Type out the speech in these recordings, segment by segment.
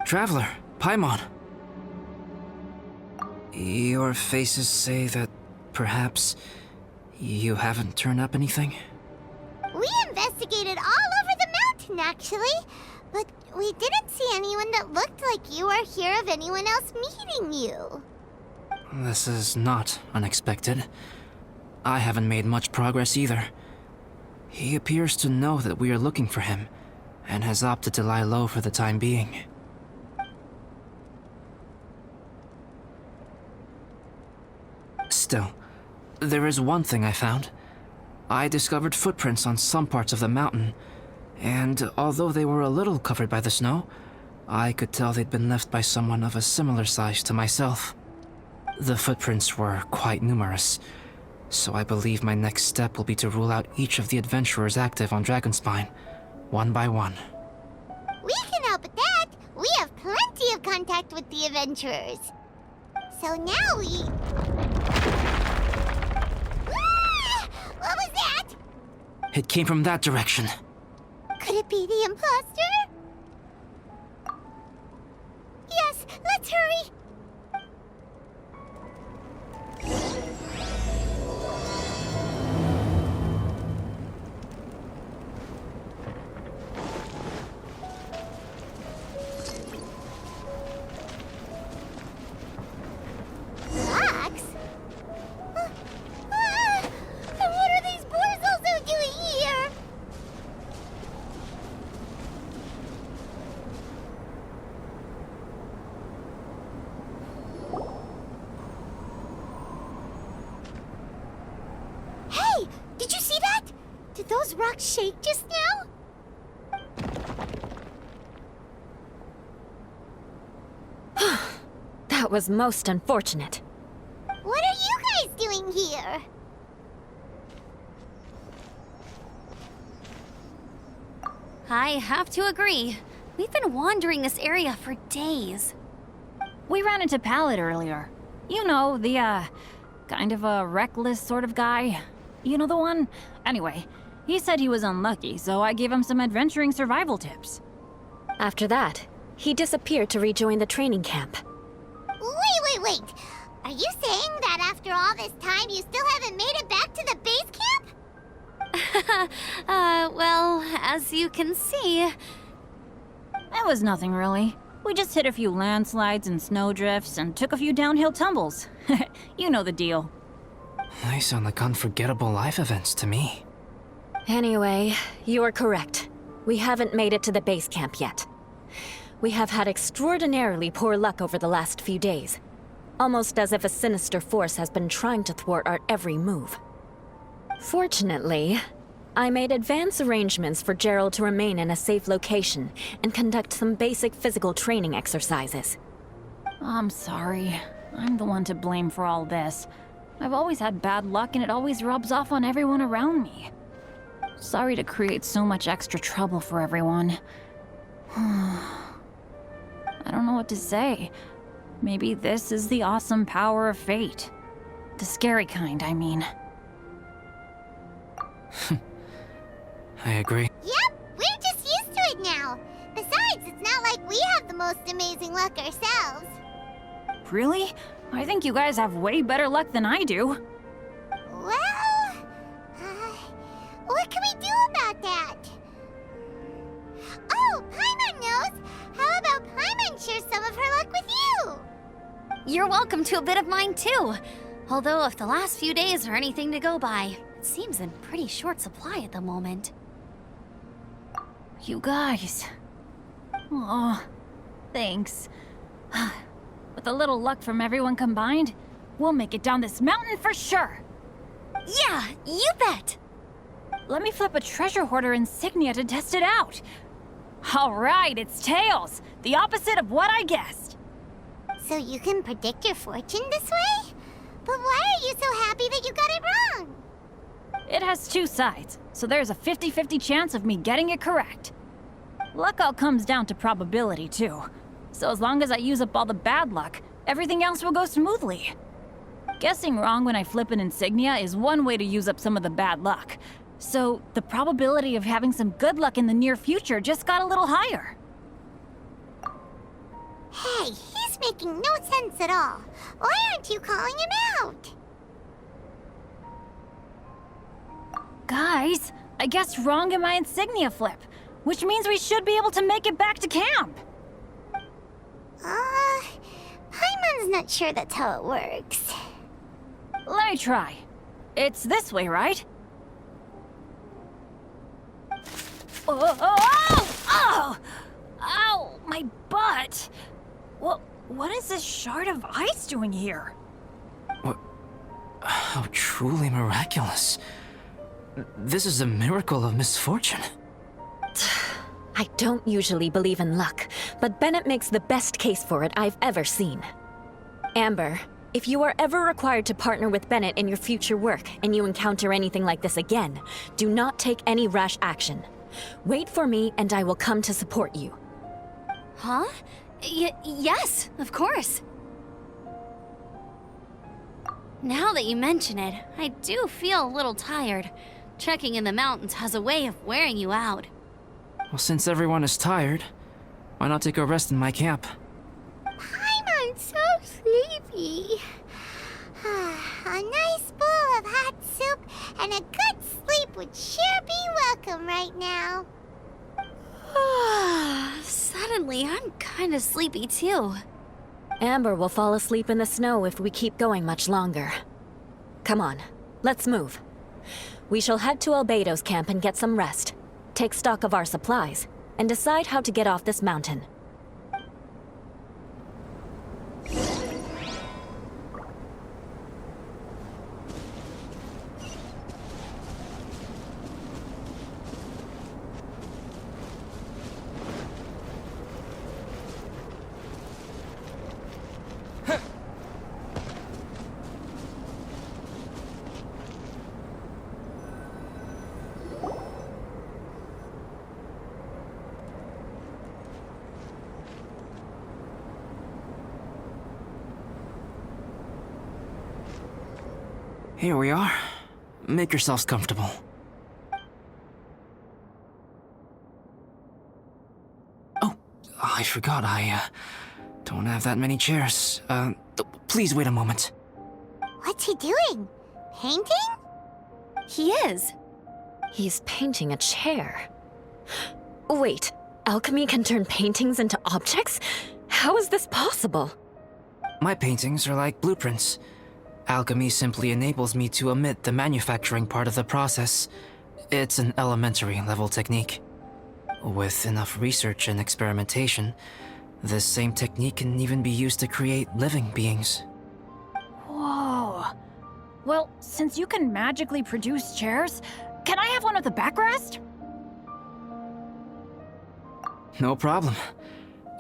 Traveler, Paimon. Your faces say that perhaps you haven't turned up anything? We investigated all over the mountain, actually. But we didn't see anyone that looked like you or hear of anyone else meeting you. This is not unexpected. I haven't made much progress either. He appears to know that we are looking for him, and has opted to lie low for the time being. Still, there is one thing I found. I discovered footprints on some parts of the mountain, and although they were a little covered by the snow, I could tell they'd been left by someone of a similar size to myself. The footprints were quite numerous, so I believe my next step will be to rule out each of the adventurers active on Dragonspine, one by one. We can help with that. We have plenty of contact with the adventurers. So now we... Ah! What was that? It came from that direction. Could it be the imposter? Yes, let's hurry. Rocks? And what are these boars also doing here? Hey, did you see that? Did those rocks shake just now? That was most unfortunate. What are you guys doing here? I have to agree. We've been wandering this area for days. We ran into Pallet earlier. You know, the, kind of a reckless sort of guy. You know the one? Anyway, he said he was unlucky, so I gave him some adventuring survival tips. After that, he disappeared to rejoin the training camp. Wait. Are you saying that after all this time you still haven't made it back to the base camp? Well, as you can see... It was nothing really. We just hit a few landslides and snowdrifts and took a few downhill tumbles. You know the deal. They sound like unforgettable life events to me. Anyway, you're correct. We haven't made it to the base camp yet. We have had extraordinarily poor luck over the last few days. Almost as if a sinister force has been trying to thwart our every move. Fortunately, I made advance arrangements for Gerald to remain in a safe location and conduct some basic physical training exercises. I'm sorry. I'm the one to blame for all this. I've always had bad luck and it always rubs off on everyone around me. Sorry to create so much extra trouble for everyone. I don't know what to say. Maybe this is the awesome power of fate. The scary kind, I mean. I agree. Yep, we're just used to it now. Besides, it's not like we have the most amazing luck ourselves. Really? I think you guys have way better luck than I do. Well, what can we do about that? Oh, Paimon knows! How about Paimon share some of her luck with you? You're welcome to a bit of mine too. Although if the last few days are anything to go by, it seems in pretty short supply at the moment. You guys. Aw, thanks. With a little luck from everyone combined, we'll make it down this mountain for sure. Yeah, you bet! Let me flip a treasure hoarder insignia to test it out. All right, it's tails. The opposite of what I guessed. So you can predict your fortune this way? But why are you so happy that you got it wrong? It has two sides, so there's a 50-50 chance of me getting it correct. Luck all comes down to probability, too. So as long as I use up all the bad luck, everything else will go smoothly. Guessing wrong when I flip an insignia is one way to use up some of the bad luck. So the probability of having some good luck in the near future just got a little higher. Hey, he's making no sense at all. Why aren't you calling him out? Guys, I guess wrong in my insignia flip, which means we should be able to make it back to camp. Paimon's not sure that's how it works. Let me try. It's this way, right? Oh! Ow! My butt! What is this shard of ice doing here? What? How truly miraculous. This is a miracle of misfortune. I don't usually believe in luck, but Bennett makes the best case for it I've ever seen. Amber, if you are ever required to partner with Bennett in your future work and you encounter anything like this again, do not take any rash action. Wait for me and I will come to support you. Huh? Yes, of course. Now that you mention it, I do feel a little tired. Trekking in the mountains has a way of wearing you out. Well, since everyone is tired, why not take a rest in my camp? Paimon's so sleepy. A nice bowl of hot soup and a good sleep would sure be welcome right now. Suddenly, I'm kinda sleepy too. Amber will fall asleep in the snow if we keep going much longer. Come on, let's move. We shall head to Albedo's camp and get some rest, take stock of our supplies, and decide how to get off this mountain. Here we are. Make yourselves comfortable. Oh, I forgot I don't have that many chairs. Please wait a moment. What's he doing? Painting? He is. He's painting a chair. Wait, alchemy can turn paintings into objects? How is this possible? My paintings are like blueprints. Alchemy simply enables me to omit the manufacturing part of the process. It's an elementary level technique. With enough research and experimentation, this same technique can even be used to create living beings. Whoa. Well, since you can magically produce chairs, can I have one with a backrest? No problem.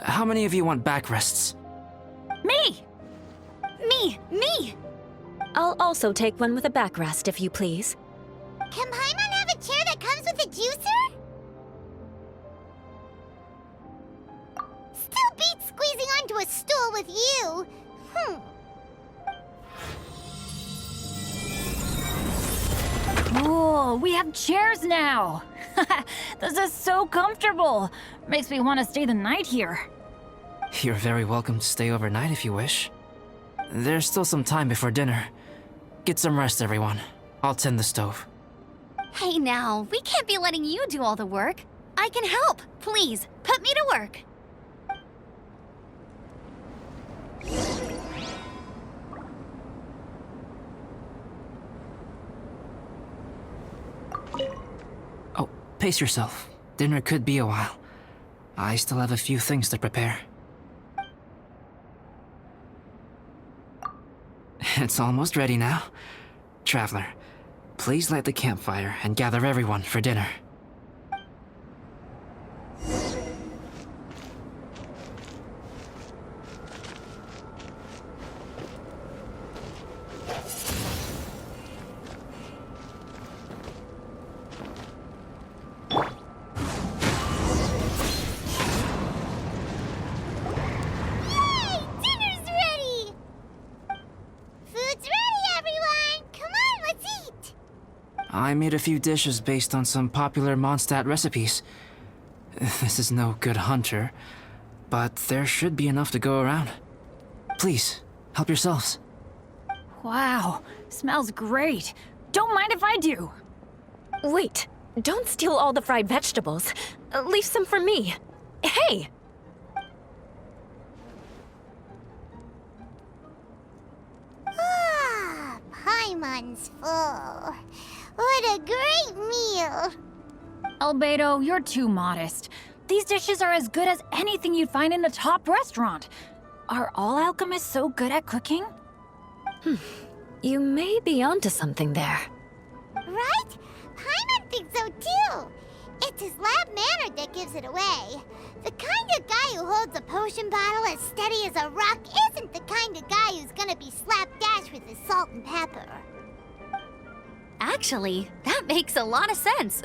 How many of you want backrests? Me! Me! I'll also take one with a backrest, if you please. Can Paimon have a chair that comes with a juicer? Still beats squeezing onto a stool with you. Cool, we have chairs now! This is so comfortable! Makes me want to stay the night here. You're very welcome to stay overnight if you wish. There's still some time before dinner. Get some rest, everyone. I'll tend the stove. Hey now, we can't be letting you do all the work. I can help. Please, put me to work. Oh, pace yourself. Dinner could be a while. I still have a few things to prepare. It's almost ready now. Traveler, please light the campfire and gather everyone for dinner. Yay! Dinner's ready! Food's ready, everyone! Come on, let's eat! I made a few dishes based on some popular Mondstadt recipes. This is no good hunter, but there should be enough to go around. Please, help yourselves. Wow, smells great. Don't mind if I do. Wait, don't steal all the fried vegetables. Leave some for me. Hey! Ah, Paimon's full. What a great meal! Albedo, you're too modest. These dishes are as good as anything you'd find in a top restaurant. Are all alchemists so good at cooking? You may be onto something there. Right? Paimon thinks so too. It's his lab manner that gives it away. The kind of guy who holds a potion bottle as steady as a rock isn't the kind of guy who's gonna be slapdash with his salt and pepper. Actually, that makes a lot of sense.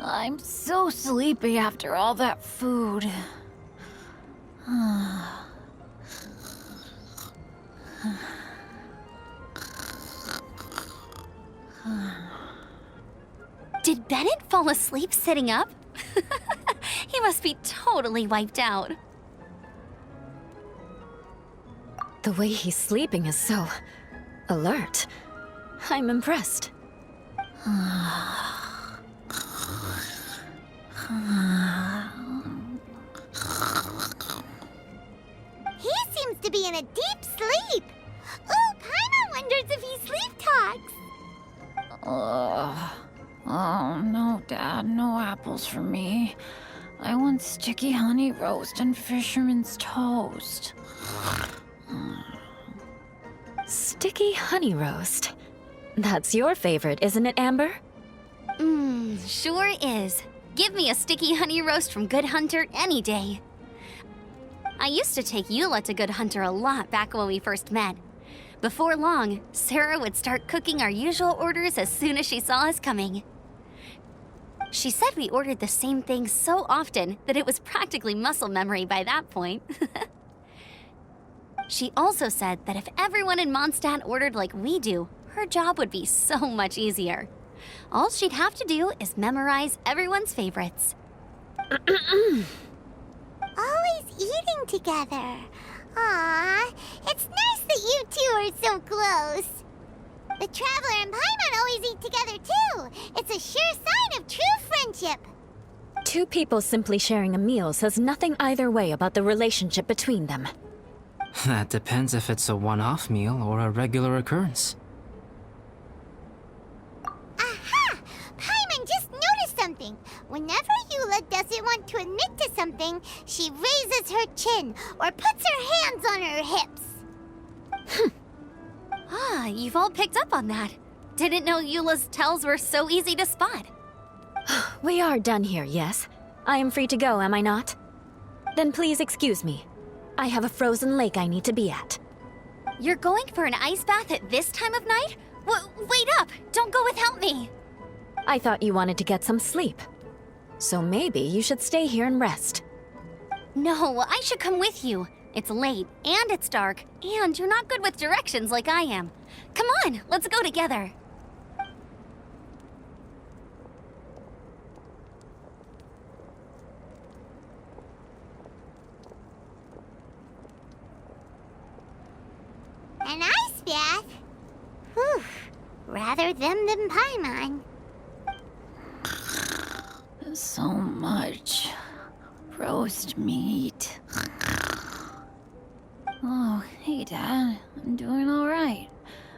I'm so sleepy after all that food. Did Bennett fall asleep sitting up? He must be totally wiped out. The way he's sleeping is so alert. I'm impressed. He seems to be in a deep sleep. Ooh, Paimon wonders if he sleep talks. Oh, no, Dad, no apples for me. I want sticky honey roast and fisherman's toast. Sticky honey roast. That's your favorite, isn't it, Amber? Sure is. Give me a sticky honey roast from Good Hunter any day. I used to take Eula to Good Hunter a lot back when we first met. Before long, Sarah would start cooking our usual orders as soon as she saw us coming. She said we ordered the same thing so often that it was practically muscle memory by that point. She also said that if everyone in Mondstadt ordered like we do, her job would be so much easier. All she'd have to do is memorize everyone's favorites. Always eating together. Aww, it's nice that you two are so close. The Traveler and Paimon always eat together too. It's a sure sign of true friendship. Two people simply sharing a meal says nothing either way about the relationship between them. That depends if it's a one-off meal or a regular occurrence. Aha! Paimon just noticed something. Whenever Eula doesn't want to admit to something, she raises her chin or puts her hands on her hips. Ah, you've all picked up on that. Didn't know Eula's tells were so easy to spot. We are done here, yes? I am free to go, am I not? Then please excuse me. I have a frozen lake I need to be at. You're going for an ice bath at this time of night? Wait up! Don't go without me! I thought you wanted to get some sleep. So maybe you should stay here and rest. No, I should come with you. It's late, and it's dark, and you're not good with directions like I am. Come on, let's go together. An ice bath? Whew. Rather them than Paimon. So much roast meat. Oh, hey, Dad. I'm doing all right.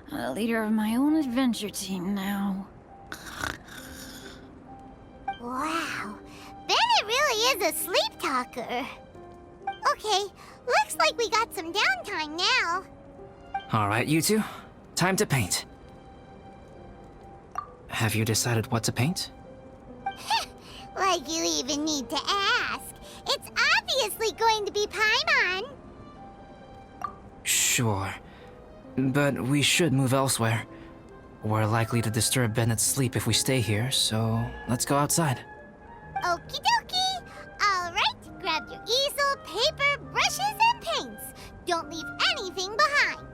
I'm the leader of my own adventure team now. Wow. Bennett really is a sleep talker. Okay, looks like we got some downtime now. All right, you two. Time to paint. Have you decided what to paint? Like you even need to ask. It's obviously going to be Paimon. Sure. But we should move elsewhere. We're likely to disturb Bennett's sleep if we stay here, so let's go outside. Okie dokie. All right, grab your easel, paper, brushes, and paints. Don't leave anything behind.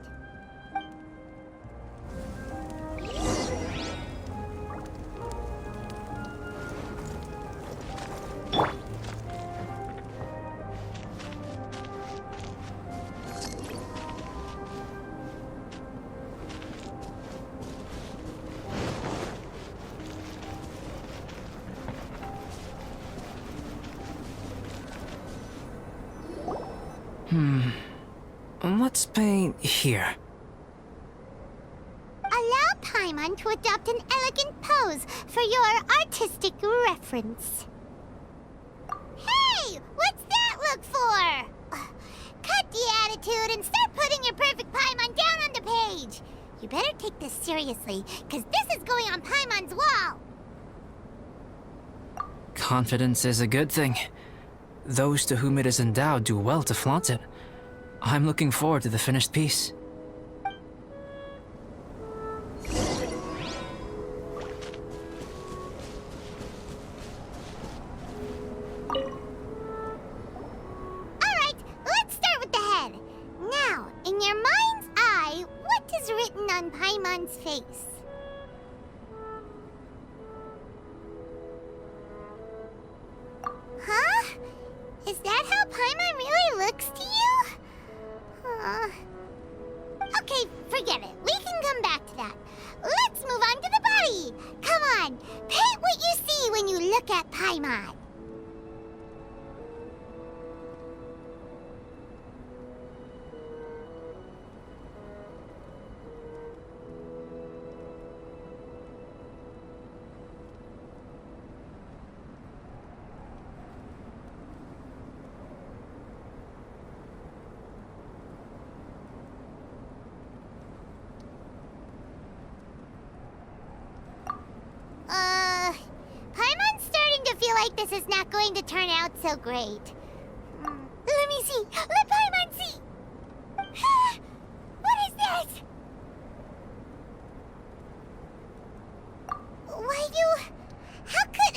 Let's paint here. Allow Paimon to adopt an elegant pose for your artistic reference. Hey! What's that look for? Cut the attitude and start putting your perfect Paimon down on the page. You better take this seriously, because this is going on Paimon's wall. Confidence is a good thing. Those to whom it is endowed do well to flaunt it. I'm looking forward to the finished piece. Alright, let's start with the head. Now, in your mind's eye, what is written on Paimon's face? Huh? Is that how Paimon really looks to you? Okay, forget it. We can come back to that. Let's move on to the body. Come on, paint what you see when you look at Paimon. Paimon's starting to feel like this is not going to turn out so great. Let me see. Let Paimon see. What is this? How could...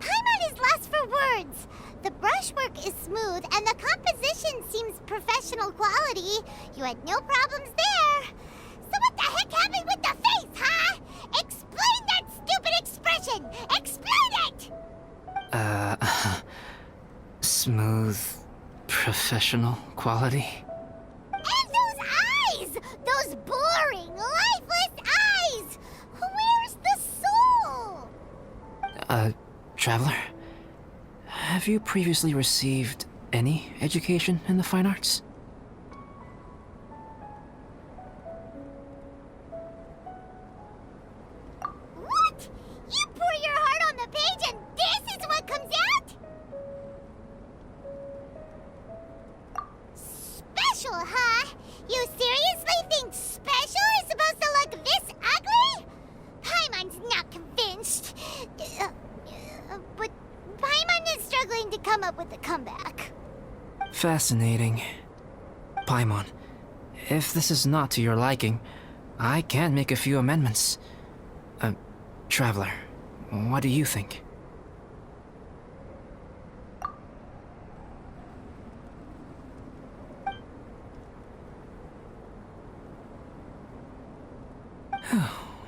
Paimon is lost for words. The brushwork is smooth and the composition seems professional quality. You had no problems there. So what the heck happened with the face, huh? Explain that stupid expression! Explain it! Smooth, professional quality. And those eyes! Those boring, lifeless eyes! Where's the soul? Traveler? Have you previously received any education in the fine arts? What? You pour your heart on the page and this is what comes out? Special, huh? You seriously think special is supposed to look this ugly? Paimon's not convinced. But Paimon is struggling to come up with a comeback. Fascinating. Paimon, if this is not to your liking, I can make a few amendments. Traveler, what do you think?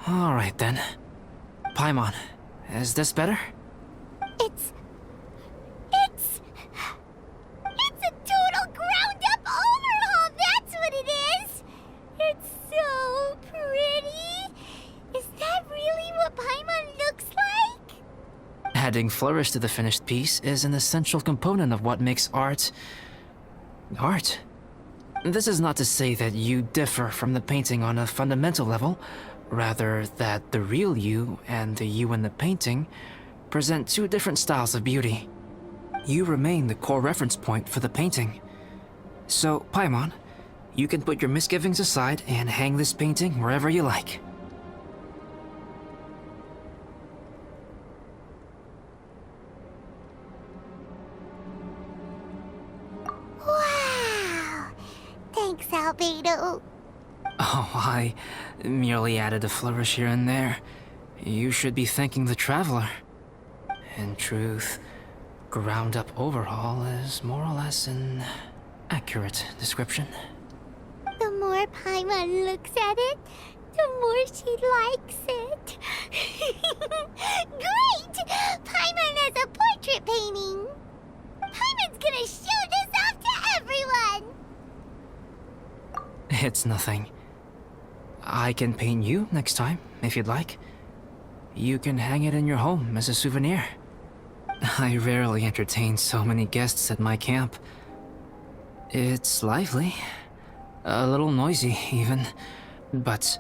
All right then. Paimon, is this better? It's a total ground-up overhaul, that's what it is! It's so pretty! Is that really what Paimon looks like? Adding flourish to the finished piece is an essential component of what makes art... art. This is not to say that you differ from the painting on a fundamental level, rather that the real you and the you in the painting present two different styles of beauty. You remain the core reference point for the painting. So, Paimon, you can put your misgivings aside and hang this painting wherever you like. Wow! Thanks, Albedo. Oh, I merely added a flourish here and there. You should be thanking the Traveler. In truth, ground-up overhaul is more or less an accurate description. The more Paimon looks at it, the more she likes it. Great! Paimon has a portrait painting. Paimon's gonna show this off to everyone. It's nothing. I can paint you next time, if you'd like. You can hang it in your home as a souvenir. I rarely entertain so many guests at my camp. It's lively. A little noisy, even. But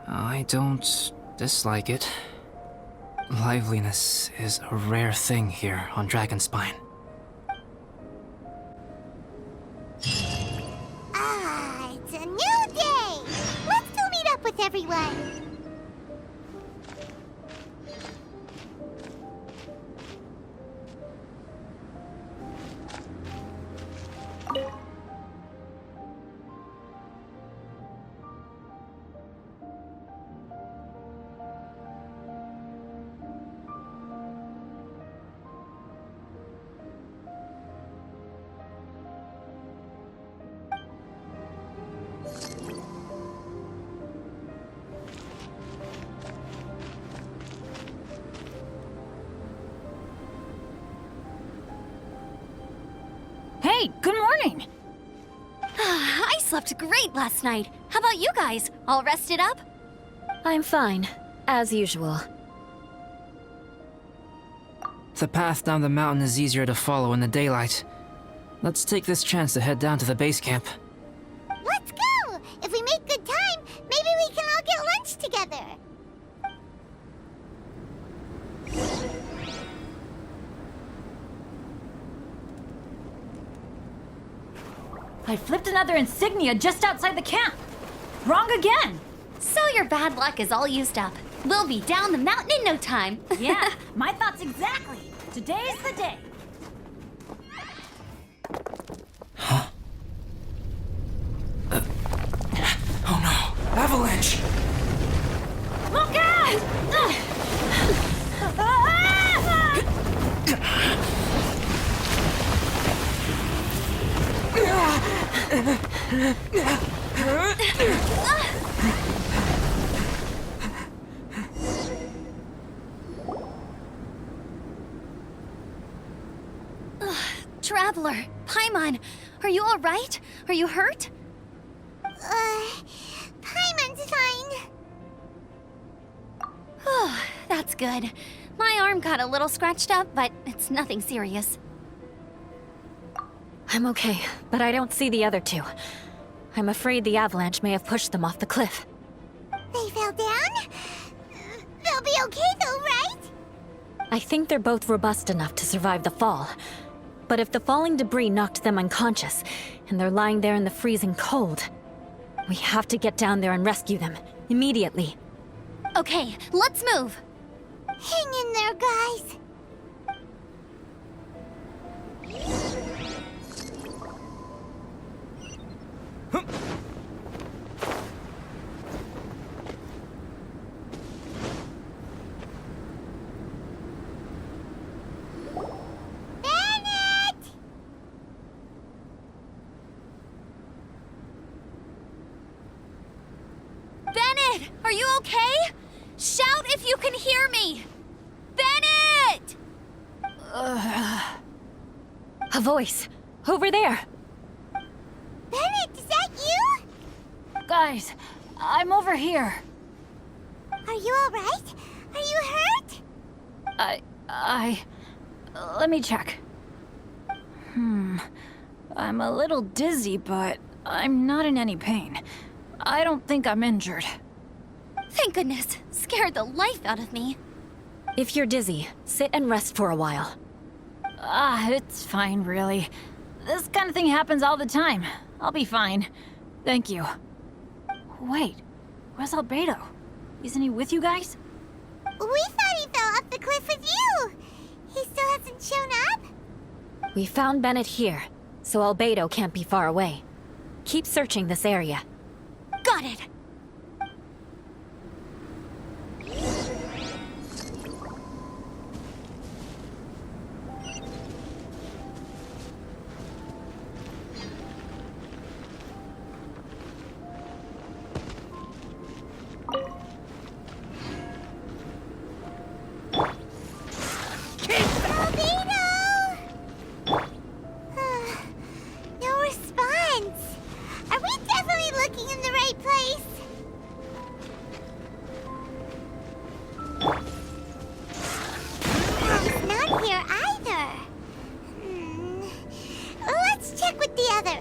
I don't dislike it. Liveliness is a rare thing here on Dragonspine. Ah, it's a new day! Let's go meet up with everyone. Hey, good morning! I slept great last night. How about you guys? All rested up? I'm fine, as usual. The path down the mountain is easier to follow in the daylight. Let's take this chance to head down to the base camp. Let's go! If we make good time, maybe we can all get lunch together. I flipped another insignia just outside the camp. Wrong again! So your bad luck is all used up. We'll be down the mountain in no time. Yeah, my thoughts exactly. Today's the day. Oh no! Avalanche! Look out! Traveler, Paimon, are you all right? Are you hurt? Paimon's fine. Oh, that's good. My arm got a little scratched up, but it's nothing serious. I'm okay, but I don't see the other two. I'm afraid the avalanche may have pushed them off the cliff. They fell down? They'll be okay though, right? I think they're both robust enough to survive the fall. But if the falling debris knocked them unconscious, and they're lying there in the freezing cold, we have to get down there and rescue them, immediately. Okay, let's move. Hang in there, guys. Bennett! Bennett, are you okay? Shout if you can hear me! Bennett! A voice! Over there! Bennett, is that you? Guys, I'm over here. Are you alright? Are you hurt? Let me check. I'm a little dizzy, but I'm not in any pain. I don't think I'm injured. Thank goodness. Scared the life out of me. If you're dizzy, sit and rest for a while. It's fine, really. This kind of thing happens all the time. I'll be fine. Thank you. Wait, where's Albedo? Isn't he with you guys? We thought he fell off the cliff with you. He still hasn't shown up? We found Bennett here, so Albedo can't be far away. Keep searching this area. Got it. No response. Are we definitely looking in the right place? He's not here either. Let's check with the others.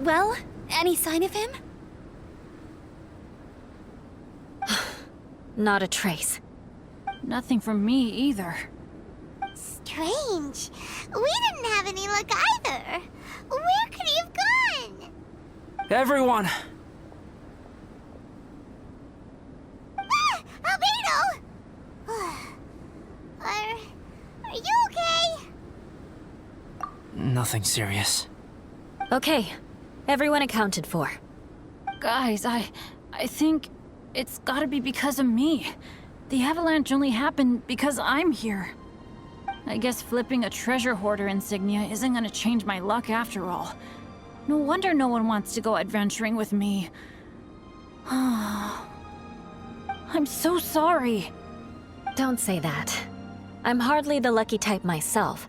Well, any sign of him? Not a trace. Nothing from me either. Strange. We didn't have any luck either. Where could he have gone? Everyone! Ah! Albedo! Are you okay? Nothing serious. Okay, everyone accounted for. Guys, I think it's gotta be because of me. The avalanche only happened because I'm here. I guess flipping a treasure hoarder insignia isn't gonna change my luck after all. No wonder no one wants to go adventuring with me. I'm so sorry. Don't say that. I'm hardly the lucky type myself,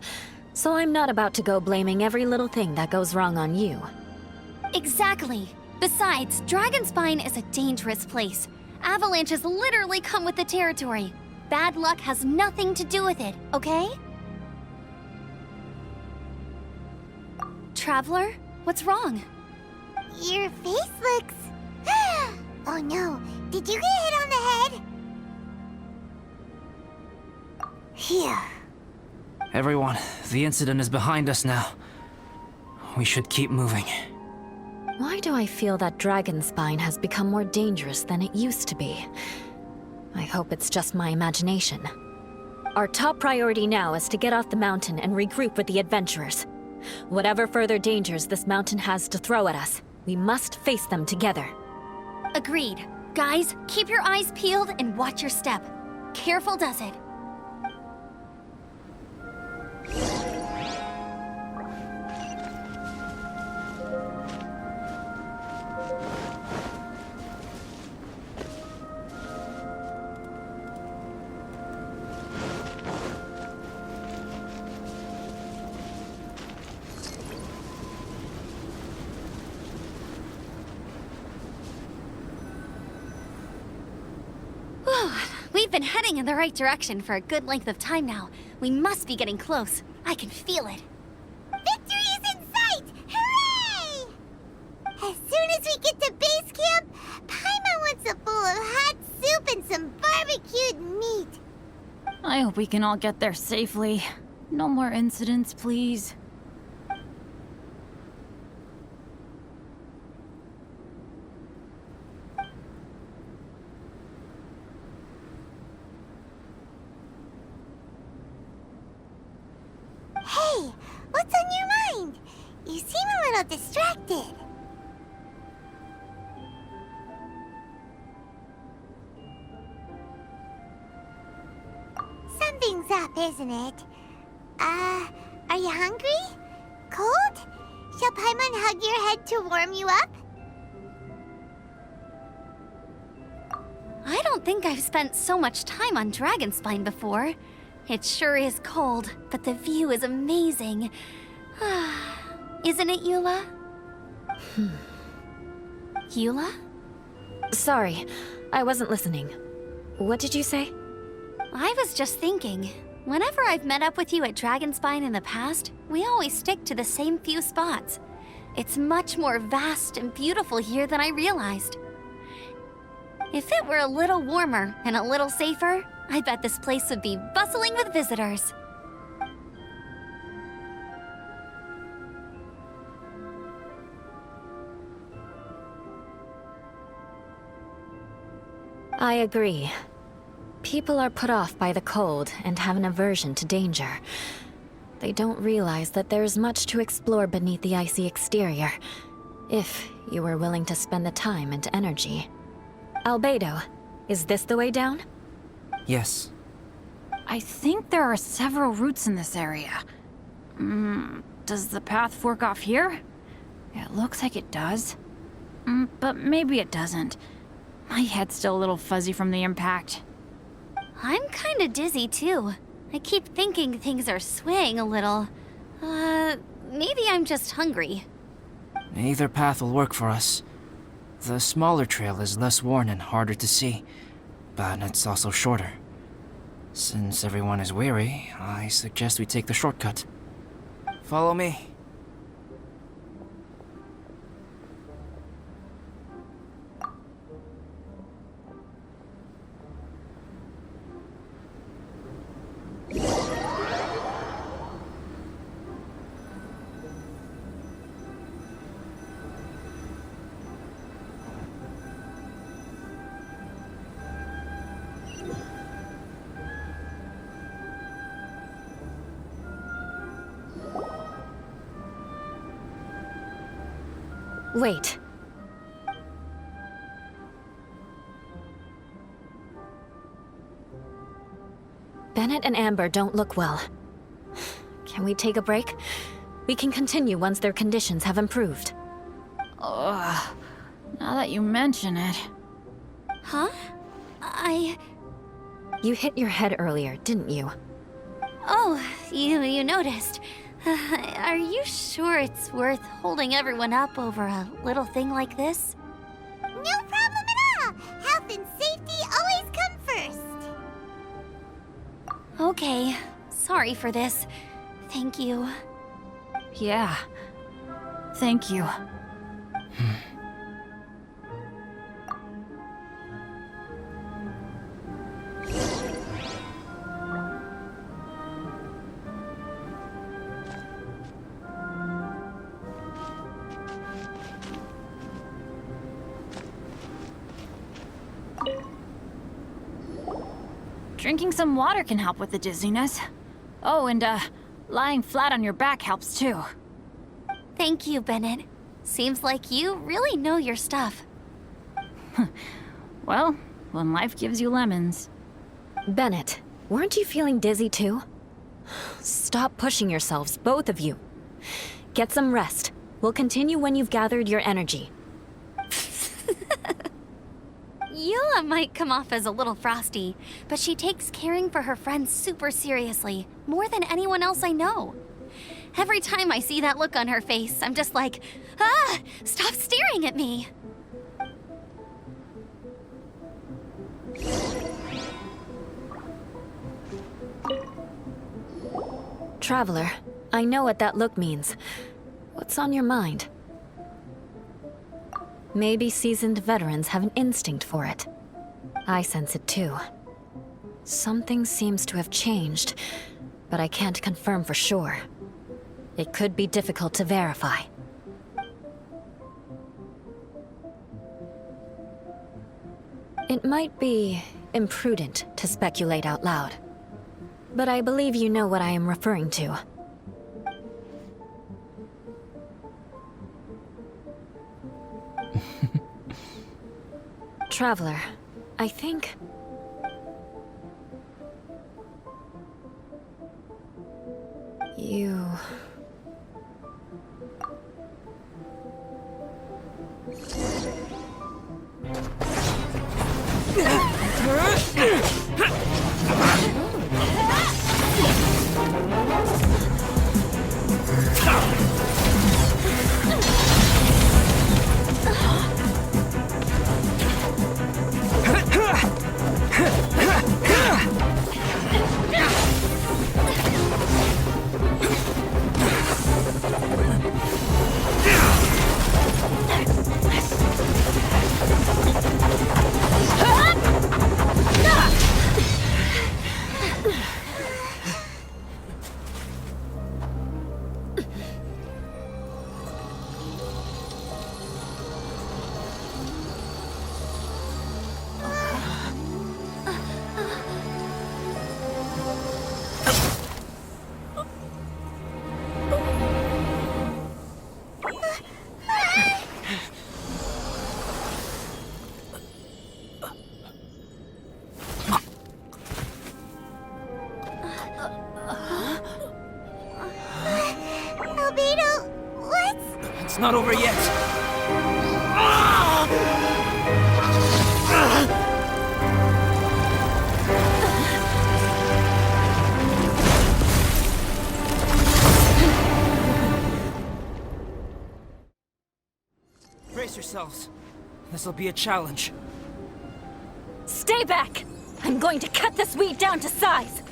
so I'm not about to go blaming every little thing that goes wrong on you. Exactly. Besides, Dragonspine is a dangerous place. Avalanches literally come with the territory. Bad luck has nothing to do with it, okay? Traveler, what's wrong? Your face looks... Oh no, did you get hit on the head? Phew. Everyone, the incident is behind us now. We should keep moving. Why do I feel that Dragonspine has become more dangerous than it used to be? I hope it's just my imagination. Our top priority now is to get off the mountain and regroup with the adventurers. Whatever further dangers this mountain has to throw at us, we must face them together. Agreed. Guys, keep your eyes peeled and watch your step. Careful does it. We've been heading in the right direction for a good length of time now. We must be getting close. I can feel it. Victory is in sight! Hooray! As soon as we get to base camp, Paimon wants a bowl of hot soup and some barbecued meat. I hope we can all get there safely. No more incidents, please. Hey, what's on your mind? You seem a little distracted. Something's up, isn't it? Are you hungry? Cold? Shall Paimon hug your head to warm you up? I don't think I've spent so much time on Dragonspine before. It sure is cold, but the view is amazing. Isn't it, Eula? Eula? Sorry, I wasn't listening. What did you say? I was just thinking, whenever I've met up with you at Dragonspine in the past, we always stick to the same few spots. It's much more vast and beautiful here than I realized. If it were a little warmer and a little safer, I bet this place would be bustling with visitors. I agree. People are put off by the cold and have an aversion to danger. They don't realize that there is much to explore beneath the icy exterior, if you were willing to spend the time and energy. Albedo, is this the way down? Yes. I think there are several routes in this area. Does the path fork off here? It looks like it does. But maybe it doesn't. My head's still a little fuzzy from the impact. I'm kinda dizzy too. I keep thinking things are swaying a little. Maybe I'm just hungry. Either path will work for us. The smaller trail is less worn and harder to see, but it's also shorter. Since everyone is weary, I suggest we take the shortcut. Follow me. Wait. Bennett and Amber don't look well. Can we take a break? We can continue once their conditions have improved. Ugh. Now that you mention it. Huh? You hit your head earlier, didn't you? Oh, you noticed. Are you sure it's worth holding everyone up over a little thing like this? No problem at all! Health and safety always come first! Okay, sorry for this. Thank you. Yeah. Thank you. Drinking some water can help with the dizziness. Oh, and lying flat on your back helps too. Thank you, Bennett. Seems like you really know your stuff. Well, when life gives you lemons. Bennett, weren't you feeling dizzy too? Stop pushing yourselves, both of you. Get some rest. We'll continue when you've gathered your energy. Eula might come off as a little frosty, but she takes caring for her friends super seriously, more than anyone else I know. Every time I see that look on her face, I'm just like, ah, stop staring at me. Traveler, I know what that look means. What's on your mind? Maybe seasoned veterans have an instinct for it. I sense it too. Something seems to have changed, but I can't confirm for sure. It could be difficult to verify. It might be imprudent to speculate out loud, but I believe you know what I am referring to. Traveler, I think... you... Albedo, what's... It's not over yet. This'll be a challenge. Stay back! I'm going to cut this weed down to size!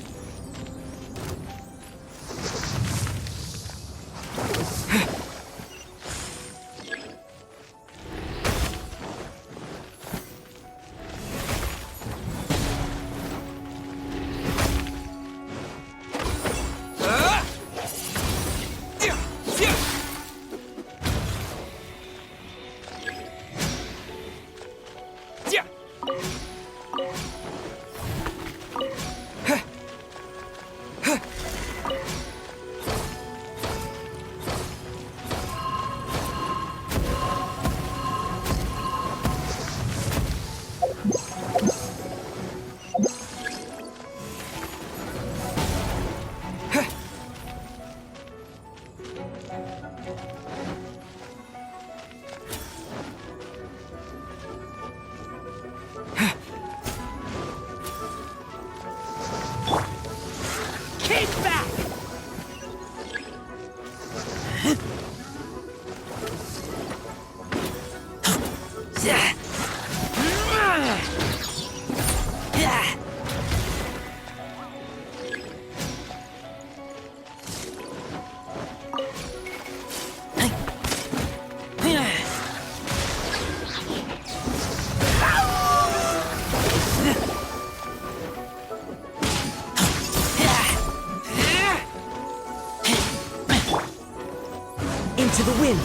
Into the wind!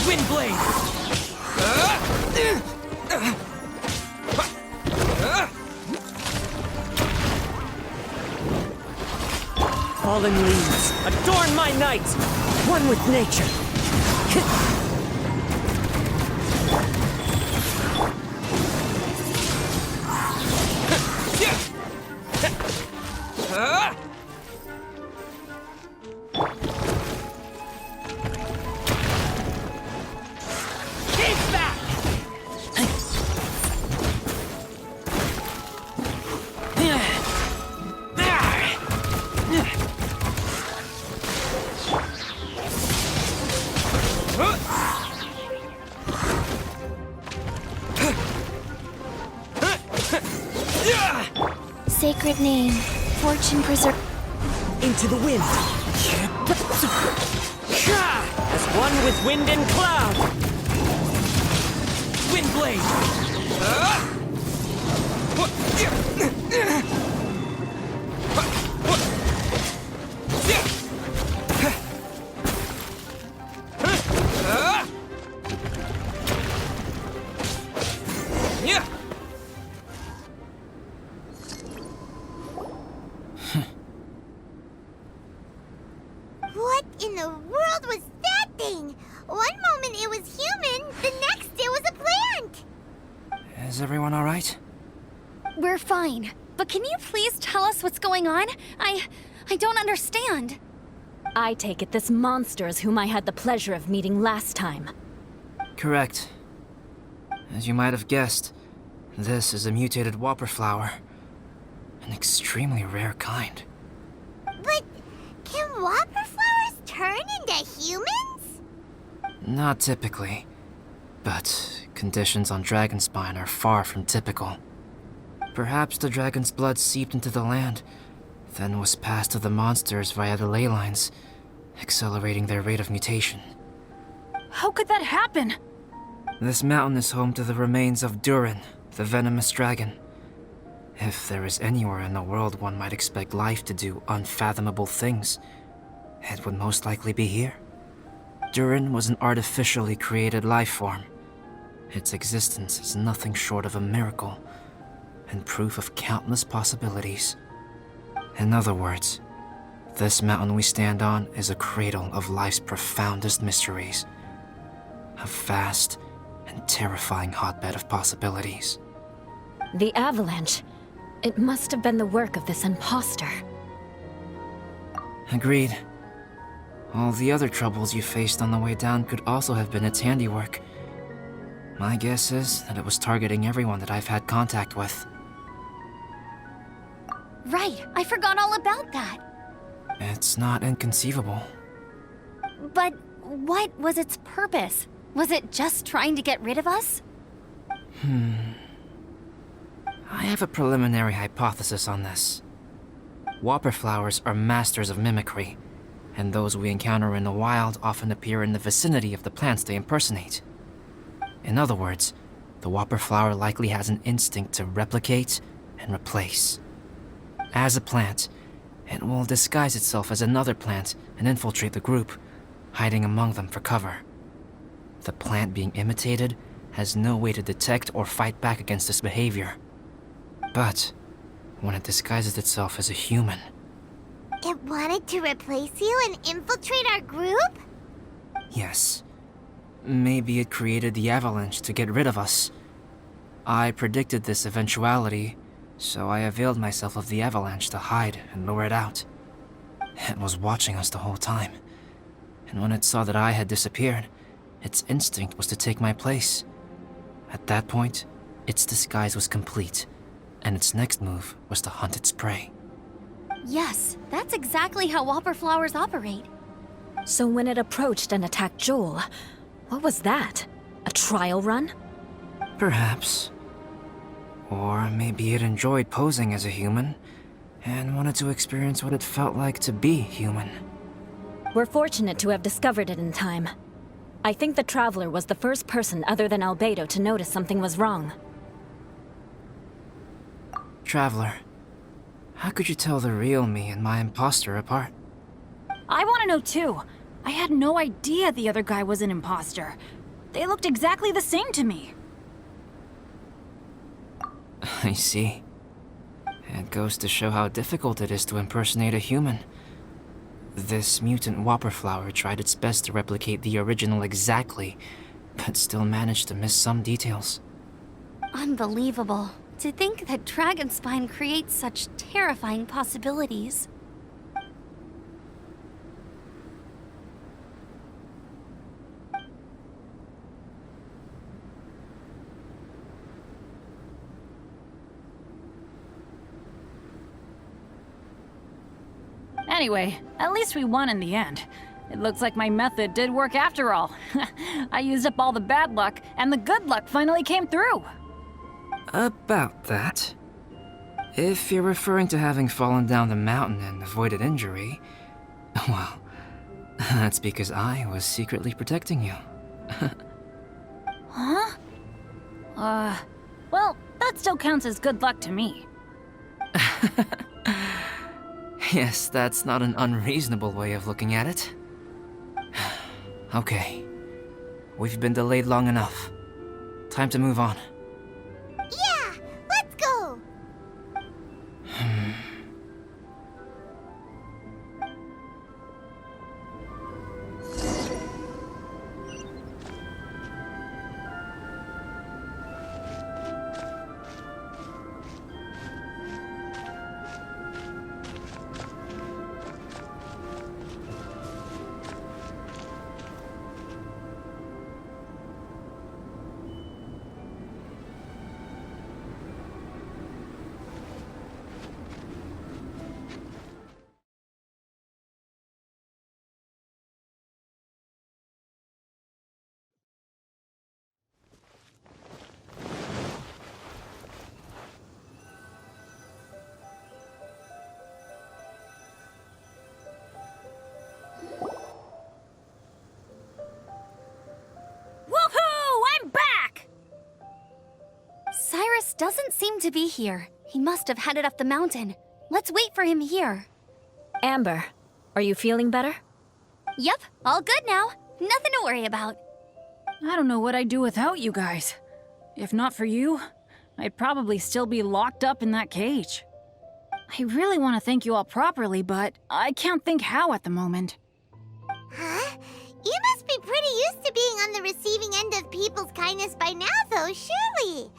Windblade! Fallen leaves, adorn my night! One with nature! Sacred name, fortune preserve. Into the wind! As one with wind and cloud! Windblade! What in the world was that thing? One moment it was human, the next it was a plant! Is everyone alright? We're fine. But can you please tell us what's going on? I don't understand. I take it this monster is whom I had the pleasure of meeting last time. Correct. As you might have guessed, this is a mutated whopper flower. An extremely rare kind. But can whopper flowers turn into humans? Not typically, but conditions on Dragonspine are far from typical. Perhaps the dragon's blood seeped into the land, then was passed to the monsters via the ley lines, accelerating their rate of mutation. How could that happen? This mountain is home to the remains of Durin, the venomous dragon. If there is anywhere in the world one might expect life to do unfathomable things, it would most likely be here. Durin was an artificially created life form. Its existence is nothing short of a miracle, and proof of countless possibilities. In other words, this mountain we stand on is a cradle of life's profoundest mysteries. A vast and terrifying hotbed of possibilities. The avalanche. It must have been the work of this imposter. Agreed. All the other troubles you faced on the way down could also have been its handiwork. My guess is that it was targeting everyone that I've had contact with. Right, I forgot all about that. It's not inconceivable. But what was its purpose? Was it just trying to get rid of us? I have a preliminary hypothesis on this. Whopper flowers are masters of mimicry, and those we encounter in the wild often appear in the vicinity of the plants they impersonate. In other words, the whopper flower likely has an instinct to replicate and replace. As a plant, it will disguise itself as another plant and infiltrate the group, hiding among them for cover. The plant being imitated has no way to detect or fight back against this behavior. But when it disguises itself as a human, It wanted to replace you and infiltrate our group? yes, maybe it created the avalanche to get rid of us. I predicted this eventuality, so I availed myself of the avalanche to hide and lure it out. It was watching us the whole time, and when it saw that I had disappeared, its instinct was to take my place. At that point, its disguise was complete, and its next move was to hunt its prey. Yes, that's exactly how whopper flowers operate. So when it approached and attacked Joel, what was that? A trial run? Perhaps. Or maybe it enjoyed posing as a human, and wanted to experience what it felt like to be human. We're fortunate to have discovered it in time. I think the Traveler was the first person other than Albedo to notice something was wrong. Traveler, how could you tell the real me and my imposter apart? I want to know too. I had no idea the other guy was an imposter. They looked exactly the same to me. I see. It goes to show how difficult it is to impersonate a human. This mutant whopper flower tried its best to replicate the original exactly, but still managed to miss some details. Unbelievable. To think that Dragonspine creates such terrifying possibilities. Anyway, at least we won in the end. It looks like my method did work after all. I used up all the bad luck, and the good luck finally came through. About that. If you're referring to having fallen down the mountain and avoided injury, well, that's because I was secretly protecting you. Huh? Well, that still counts as good luck to me. Yes, that's not an unreasonable way of looking at it. Okay. We've been delayed long enough. Time to move on. Yeah, let's go! Woohoo! I'm back! Cyrus doesn't seem to be here. He must have headed up the mountain. Let's wait for him here. Amber, are you feeling better? Yep, all good now. Nothing to worry about. I don't know what I'd do without you guys. If not for you, I'd probably still be locked up in that cage. I really want to thank you all properly, but I can't think how at the moment. Huh? You must be pretty used to being on the receiving end of people's kindness by now, though, surely.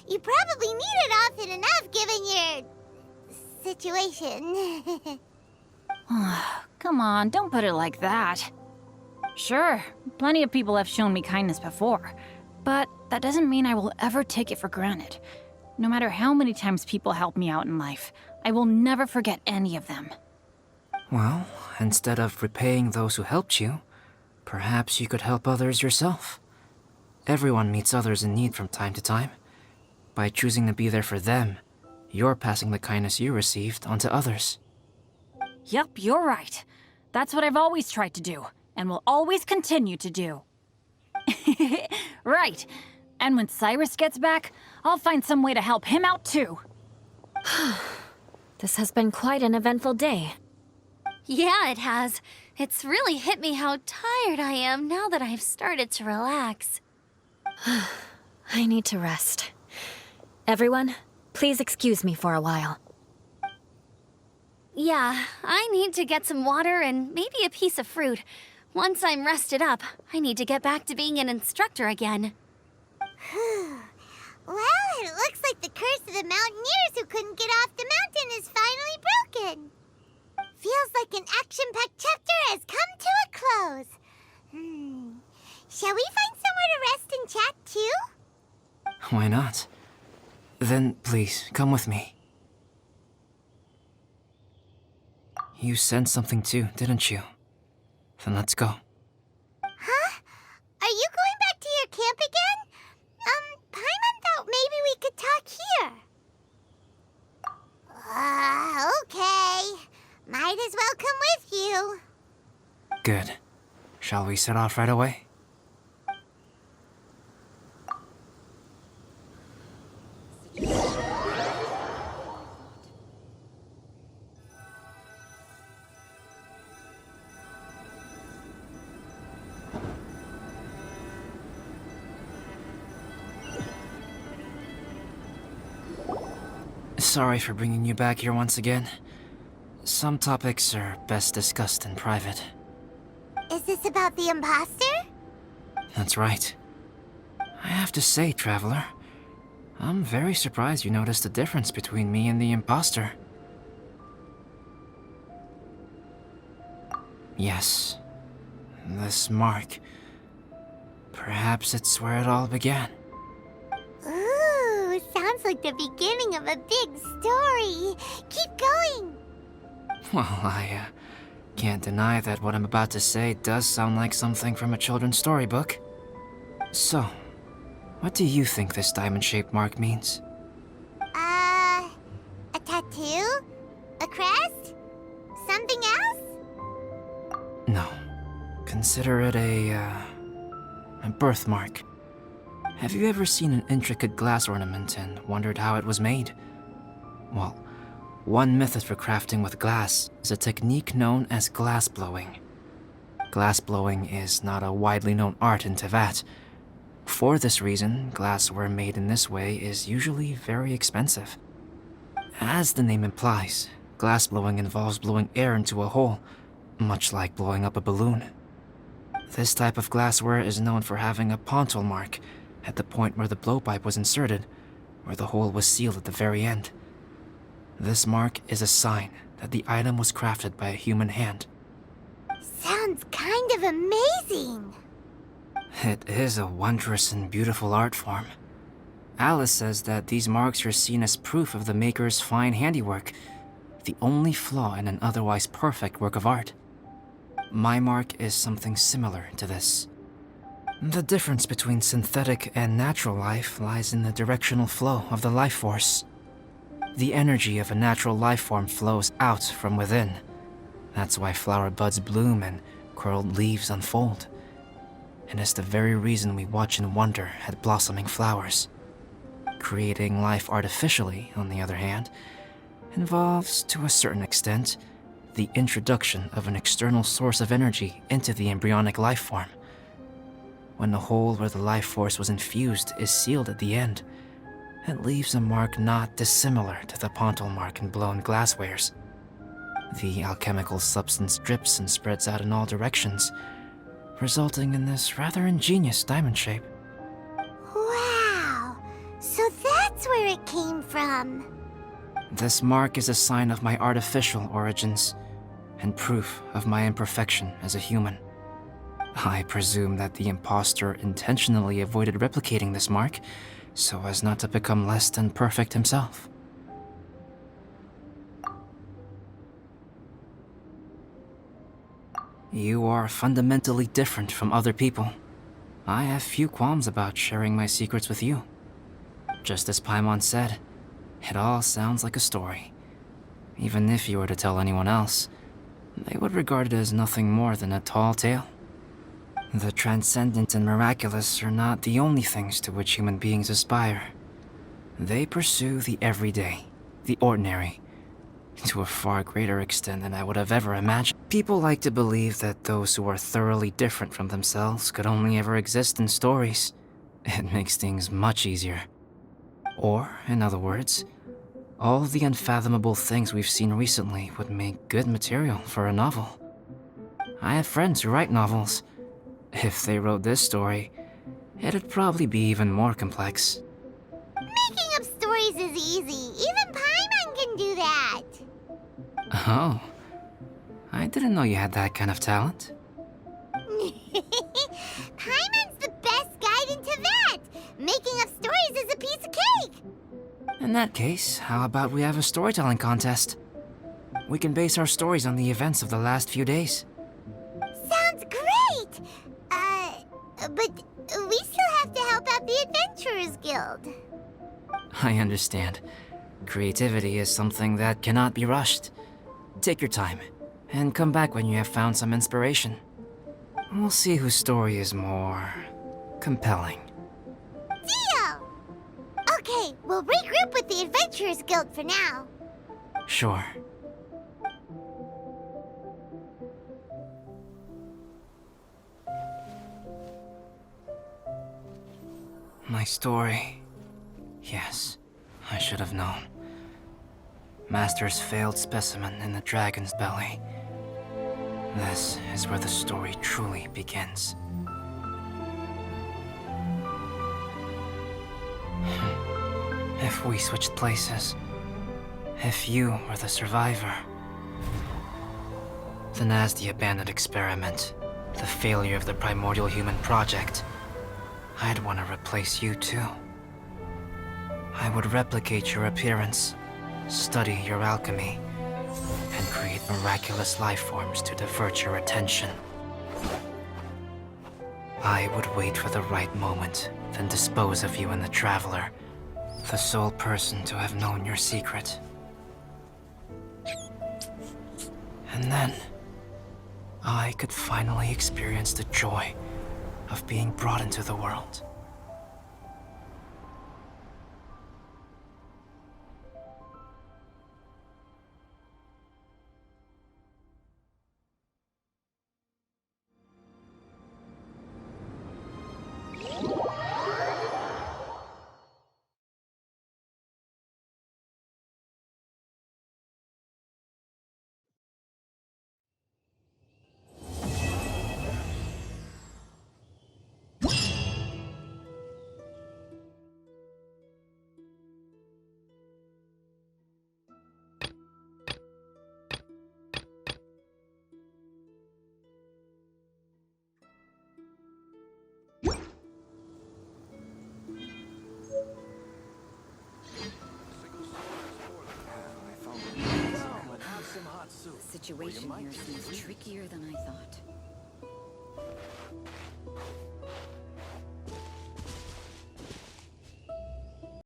You probably need it often enough given your situation. Come on, don't put it like that. Sure, plenty of people have shown me kindness before, but that doesn't mean I will ever take it for granted. No matter how many times people help me out in life, I will never forget any of them. Well, instead of repaying those who helped you, Perhaps you could help others yourself. Everyone meets others in need from time to time. By choosing to be there for them, you're passing the kindness you received onto others. Yep, you're right. That's what I've always tried to do, and will always continue to do. Right. And when Cyrus gets back, I'll find some way to help him out too. This has been quite an eventful day. Yeah, it has. It's really hit me how tired I am now that I've started to relax. I need to rest. Everyone, please excuse me for a while. Yeah, I need to get some water and maybe a piece of fruit. Once I'm rested up, I need to get back to being an instructor again. Well, it looks like the curse of the mountaineers who couldn't get off the mountain is finally broken. Feels like an action-packed chapter has come to a close. Shall we find somewhere to rest and chat too? Why not? Then please, come with me. You sensed something too, didn't you? Then let's go. Huh? Are you going back to your camp again? Paimon thought maybe we could talk here. Okay. Might as well come with you. Good. Shall we set off right away? Sorry for bringing you back here once again. Some topics are best discussed in private. Is this about the imposter? That's right. I have to say, Traveler, I'm very surprised you noticed the difference between me and the imposter. Yes, this mark. Perhaps it's where it all began. Ooh, sounds like the beginning of a big story. Keep going. Well, I can't deny that what I'm about to say does sound like something from a children's storybook. So, what do you think this diamond-shaped mark means? A tattoo? A crest? Something else? No. Consider it a birthmark. Have you ever seen an intricate glass ornament and wondered how it was made? Well, one method for crafting with glass is a technique known as glass blowing. Glass blowing is not a widely known art in Teyvat. For this reason, glassware made in this way is usually very expensive. As the name implies, glass blowing involves blowing air into a hole, much like blowing up a balloon. This type of glassware is known for having a pontil mark at the point where the blowpipe was inserted, where the hole was sealed at the very end. This mark is a sign that the item was crafted by a human hand. Sounds kind of amazing. It is a wondrous and beautiful art form. Alice says that these marks are seen as proof of the maker's fine handiwork, the only flaw in an otherwise perfect work of art. My mark is something similar to this. The difference between synthetic and natural life lies in the directional flow of the life force. The energy of a natural life form flows out from within. That's why flower buds bloom and curled leaves unfold. And it's the very reason we watch and wonder at blossoming flowers. Creating life artificially, on the other hand, involves, to a certain extent, the introduction of an external source of energy into the embryonic life form. When the hole where the life force was infused is sealed at the end, it leaves a mark not dissimilar to the pontil mark in blown glasswares. The alchemical substance drips and spreads out in all directions, resulting in this rather ingenious diamond shape. Wow, so that's where it came from. This mark is a sign of my artificial origins, and proof of my imperfection as a human. I presume that the impostor intentionally avoided replicating this mark, so as not to become less than perfect himself. You are fundamentally different from other people. I have few qualms about sharing my secrets with you. Just as Paimon said, it all sounds like a story. Even if you were to tell anyone else, they would regard it as nothing more than a tall tale. The transcendent and miraculous are not the only things to which human beings aspire. They pursue the everyday, the ordinary, to a far greater extent than I would have ever imagined. People like to believe that those who are thoroughly different from themselves could only ever exist in stories. It makes things much easier. Or, in other words, all the unfathomable things we've seen recently would make good material for a novel. I have friends who write novels. If they wrote this story, it'd probably be even more complex. Making up stories is easy. Even Paimon can do that. Oh, I didn't know you had that kind of talent. Paimon's the best guide into that. Making up stories is a piece of cake. In that case, how about we have a storytelling contest? We can base our stories on the events of the last few days. Sounds great. But we still have to help out the Adventurers Guild. I understand. Creativity is something that cannot be rushed. Take your time, and come back when you have found some inspiration. We'll see whose story is more compelling. Deal! Okay, we'll regroup with the Adventurers Guild for now. Sure. My story. Yes, I should have known. Master's failed specimen in the dragon's belly. This is where the story truly begins. If we switched places, if you were the survivor, then as the abandoned experiment, the failure of the primordial human project, I'd want to replace you too. I would replicate your appearance, study your alchemy, and create miraculous life forms to divert your attention. I would wait for the right moment, then dispose of you in the Traveler, the sole person to have known your secret. And then, I could finally experience the joy of being brought into the world. The situation here seems trickier than I thought.